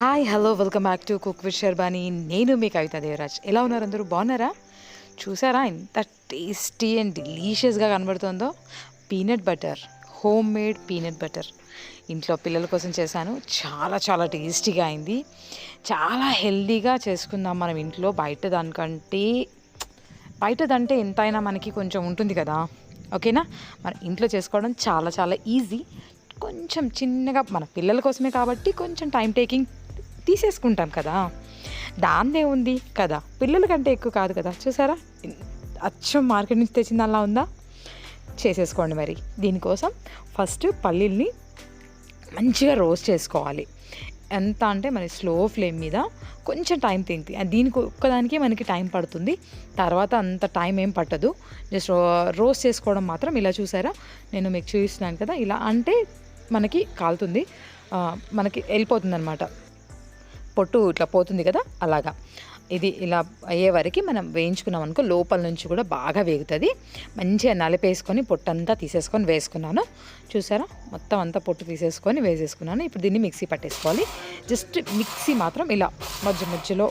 Hi hello welcome back to cook with Sharbani. నేను మీ కవిత దేవరాజ్. ఎలా ఉన్నారు అందరూ? బాగున్నారా? చూసారా ఎంత టేస్టీ అండ్ డెలీషియస్గా కనబడుతుందో? Peanut butter, homemade peanut butter ఇంట్లో పిల్లల కోసం చేశాను. చాలా చాలా టేస్టీగా అయింది. చాలా హెల్దీగా చేసుకుందాం మనం ఇంట్లో. బయటదంటే ఎంతైనా మనకి కొంచెం ఉంటుంది కదా, ఓకేనా? మన ఇంట్లో చేసుకోవడం చాలా చాలా ఈజీ. కొంచెం చిన్నగా మన పిల్లల కోసమే కాబట్టి కొంచెం టైం టేకింగ్ తీసేసుకుంటాం కదా, దాన్నే ఉంది కదా, పిల్లల కంటే ఎక్కువ కాదు కదా. చూసారా అచ్చం మార్కెట్ నుంచి తెచ్చింది అలా ఉందా? చేసేసుకోండి. మరి దీనికోసం ఫస్ట్ పల్లీల్ని మంచిగా రోస్ట్ చేసుకోవాలి. ఎంత అంటే మరి స్లో ఫ్లేమ్ మీద కొంచెం టైం తింది. దీనికి ఒక్కదానికి మనకి టైం పడుతుంది, తర్వాత అంత టైం ఏం పట్టదు. జస్ట్ రోస్ట్ చేసుకోవడం మాత్రం. ఇలా చూసారా, నేను మీకు చూపిస్తున్నాను కదా, ఇలా అంటే మనకి కాలుతుంది, మనకి వెళ్ళిపోతుంది అనమాట, పొట్టు ఇట్లా పోతుంది కదా, అలాగా. ఇది ఇలా అయ్యే వరకు మనం వేయించుకున్నాం అనుకో, లోపల నుంచి కూడా బాగా వేగుతుంది. మంచిగా నలిపేసుకొని పొట్టంతా తీసేసుకొని వేసుకున్నాను. చూసారా, మొత్తం అంతా పొట్టు తీసేసుకొని వేసేసుకున్నాను. ఇప్పుడు దీన్ని మిక్సీ పట్టేసుకోవాలి. జస్ట్ మిక్సీ మాత్రం ఇలా మధ్యలో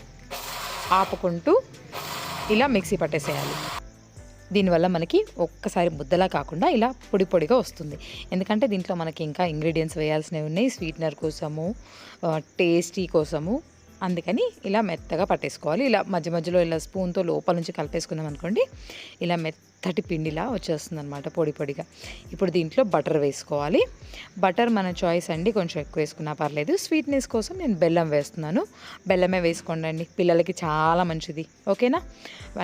ఆపుకుంటూ ఇలా మిక్సీ పట్టేసేయాలి. దీనివల్ల మనకి ఒక్కసారి ముద్దలా కాకుండా ఇలా పొడి పొడిగా వస్తుంది. ఎందుకంటే దీంట్లో మనకి ఇంకా ఇంగ్రీడియంట్స్ వేయాల్సినవి ఉన్నాయి, స్వీట్నర్ కోసము, టేస్టీ కోసము. అందుకని ఇలా మెత్తగా పట్టేసుకోవాలి. ఇలా మధ్యలో ఇలా స్పూన్తో లోపల నుంచి కలిపేసుకున్నాం అనుకోండి, ఇలా మెత్తటి పిండిలా వచ్చేస్తుంది అనమాట, పొడి పొడిగా. ఇప్పుడు దీంట్లో బటర్ వేసుకోవాలి. బటర్ మన చాయిస్ అండి, కొంచెం ఎక్కువ వేసుకున్నా పర్లేదు. స్వీట్నెస్ కోసం నేను బెల్లం వేస్తున్నాను. బెల్లమే వేసుకోండి అండి, పిల్లలకి చాలా మంచిది, ఓకేనా?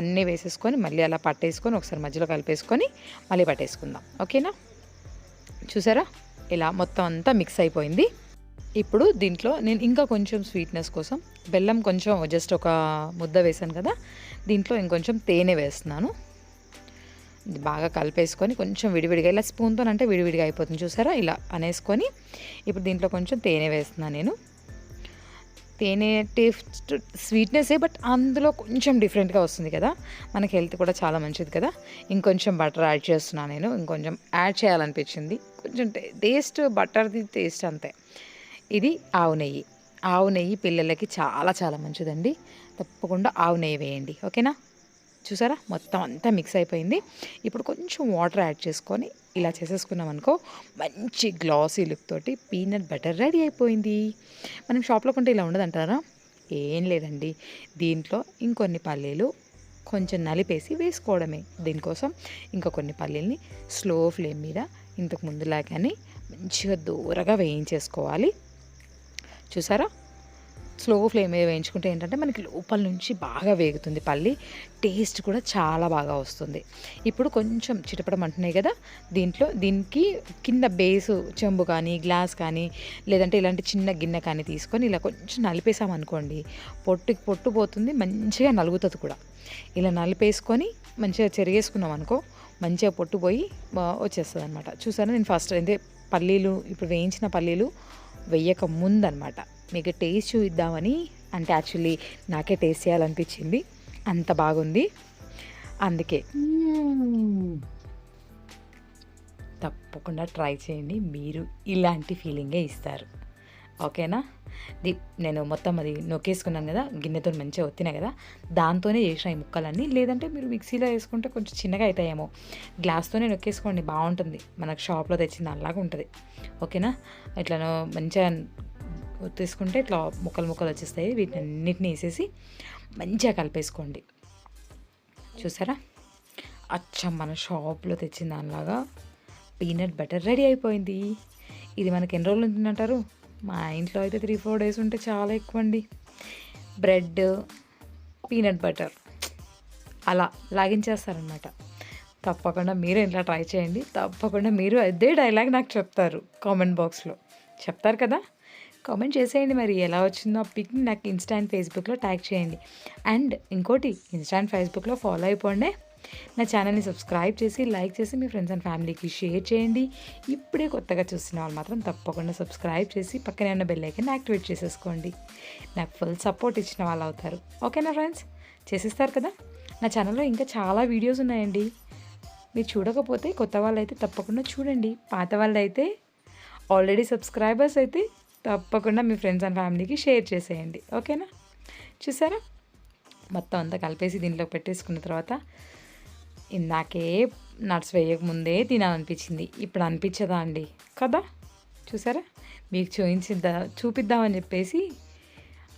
అన్నీ వేసేసుకొని మళ్ళీ అలా పట్టేసుకొని ఒకసారి మధ్యలో కలిపేసుకొని మళ్ళీ పట్టేసుకుందాం, ఓకేనా? చూసారా, ఇలా మొత్తం అంతా మిక్స్ అయిపోయింది. ఇప్పుడు దీంట్లో నేను ఇంకా కొంచెం స్వీట్నెస్ కోసం బెల్లం కొంచెం జస్ట్ ఒక ముద్ద వేసాను కదా, దీంట్లో ఇంకొంచెం తేనె వేస్తున్నాను. ఇది బాగా కలిపేసుకొని కొంచెం విడివిడిగా ఇలా స్పూన్తో అంటే విడివిడిగా అయిపోతుంది. చూసారా, ఇలా అనేసుకొని ఇప్పుడు దీంట్లో కొంచెం తేనె వేస్తున్నాను నేను. తేనె టేస్ట్ స్వీట్నెస్సే, బట్ అందులో కొంచెం డిఫరెంట్గా వస్తుంది కదా, మనకి హెల్త్ కూడా చాలా మంచిది కదా. ఇంకొంచెం బటర్ యాడ్ చేస్తున్నాను నేను, ఇంకొంచెం యాడ్ చేయాలనిపించింది. కొంచెం టేస్ట్ బటర్ది టేస్ట్ అంతే. ఇది ఆవు నెయ్యి. ఆవు నెయ్యి పిల్లలకి చాలా చాలా మంచిదండి. తప్పకుండా ఆవు నెయ్యి వేయండి, ఓకేనా? చూసారా, మొత్తం అంతా మిక్స్ అయిపోయింది. ఇప్పుడు కొంచెం వాటర్ యాడ్ చేసుకొని ఇలా చేసేసుకున్నాం అనుకో, మంచి గ్లాసీ లుక్ తోటి పీనట్ బటర్ రెడీ అయిపోయింది. మనం షాప్లో కొంటే ఇలా ఉండదంటారా? ఏం లేదండి, దీంట్లో ఇంకొన్ని పల్లీలు కొంచెం నలిపేసి వేసుకోవడమే. దీనికోసం ఇంకా కొన్ని పల్లీల్ని స్లో ఫ్లేమ్ మీద ఇంతకు ముందులాగానే మంచిగా దూరగా వేయించేసుకోవాలి. చూసారా, స్లో ఫ్లేమ్ మీద వేయించుకుంటే ఏంటంటే మనకి లోపల నుంచి బాగా వేగుతుంది పల్లి, టేస్ట్ కూడా చాలా బాగా వస్తుంది. ఇప్పుడు కొంచెం చిటపడమంటున్నాయి కదా, దీనికి కింద బేసు చెంబు కానీ గ్లాస్ కానీ లేదంటే ఇలాంటి చిన్న గిన్నె కానీ తీసుకొని ఇలా కొంచెం నలిపేసామనుకోండి, పొట్టు పోతుంది, మంచిగా నలుగుతుంది కూడా. ఇలా నలిపేసుకొని మంచిగా చెరిగేసుకున్నాం అనుకో, మంచిగా పొట్టు పోయి వచ్చేస్తుంది అనమాట. చూసారా, నేను ఫస్ట్ అయితే పల్లీలు, ఇప్పుడు వేయించిన పల్లీలు వేయక ముందనమాట మీకు టేస్ట్ చూద్దామని, అంటే యాక్చువల్లీ నాకే టేస్ట్ చేయాలనిపించింది, అంత బాగుంది. అందుకే తప్పకుండా ట్రై చేయండి, మీరు ఇలాంటి ఫీలింగే ఇస్తారు, ఓకేనా? నేను మొత్తం అది నొక్కేసుకున్నాను కదా, గిన్నెతో మంచిగా ఒత్తినా కదా, దాంతోనే చేసిన ఈ ముక్కలన్నీ. లేదంటే మీరు మిక్సీలో వేసుకుంటే కొంచెం చిన్నగా అవుతాయేమో, గ్లాస్తోనే నొక్కేసుకోండి, బాగుంటుంది. మనకు షాప్లో తెచ్చిన అలాగా ఉంటుంది, ఓకేనా? ఇట్లా మంచిగా తీసుకుంటే ఇట్లా ముక్కలు వచ్చేస్తాయి. వీటిని అన్నిటిని వేసేసి మంచిగా కలిపేసుకోండి. చూసారా, అచ్చం మన షాప్లో తెచ్చిన దానిలాగా పీనట్ బటర్ రెడీ అయిపోయింది. ఇది మనకి ఎన్ని రోజులు ఉంటుందంటారు? మా ఇంట్లో అయితే 3-4 డేస్ ఉంటే చాలా ఎక్కువ అండి. బ్రెడ్, పీనట్ బటర్ అలా లాగించేస్తారనమాట. తప్పకుండా మీరు ఇట్లా ట్రై చేయండి. తప్పకుండా మీరు అదే డైలాగ్ నాకు చెప్తారు, కామెంట్ బాక్స్లో చెప్తారు కదా, కామెంట్ చేసేయండి. మరి ఎలా వచ్చిందో ఆ పిక్ని నాకు ఇన్స్టా అండ్ ఫేస్బుక్లో ట్యాగ్ చేయండి. అండ్ ఇంకోటి, ఇన్స్టా అండ్ ఫేస్బుక్లో ఫాలో అయిపోండి. నా ఛానల్ని సబ్స్క్రైబ్ చేసి లైక్ చేసి మీ ఫ్రెండ్స్ అండ్ ఫ్యామిలీకి షేర్ చేయండి. ఇప్పుడే కొత్తగా చూస్తున్న వాళ్ళు మాత్రం తప్పకుండా సబ్స్క్రైబ్ చేసి పక్కనే ఉన్న బెల్ ఐకాన్ యాక్టివేట్ చేసేసుకోండి. నాకు ఫుల్ సపోర్ట్ ఇచ్చిన వాళ్ళు అవుతారు, ఓకేనా ఫ్రెండ్స్? చేసేస్తారు కదా. నా ఛానల్లో ఇంకా చాలా వీడియోస్ ఉన్నాయండి, మీరు చూడకపోతే కొత్త వాళ్ళు అయితే తప్పకుండా చూడండి. పాత వాళ్ళు అయితే, ఆల్రెడీ సబ్స్క్రైబర్స్ అయితే తప్పకుండా మీ ఫ్రెండ్స్ అండ్ ఫ్యామిలీకి షేర్ చేసేయండి. ఓకేనా? చూసారా? మొత్తం అంతా కలిపేసి దీంట్లో పెట్టేసుకున్న తర్వాత ఇందాకే నట్స్ వేయకముందే తినాలనిపించింది. ఇప్పుడు అనిపించదా అండి? కదా! చూసారా? మీకు చూపిద్దామని చెప్పేసి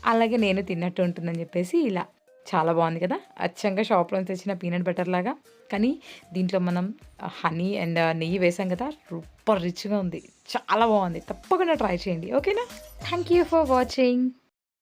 అలాగే నేను తిన్నట్టు ఉంటుందని చెప్పేసి ఇలా. చాలా బాగుంది కదా! అచ్చంగా షాప్‌లో నుంచి తెచ్చిన పీనట్ బటర్ లాగా. కానీ దీంట్లో మనం హనీ అండ్ నెయ్యి వేసాం కదా! సూపర్ రిచ్‌గా ఉంది. చాలా బాగుంది. తప్పకుండా ట్రై చేయండి. ఓకేనా? Thank you for watching.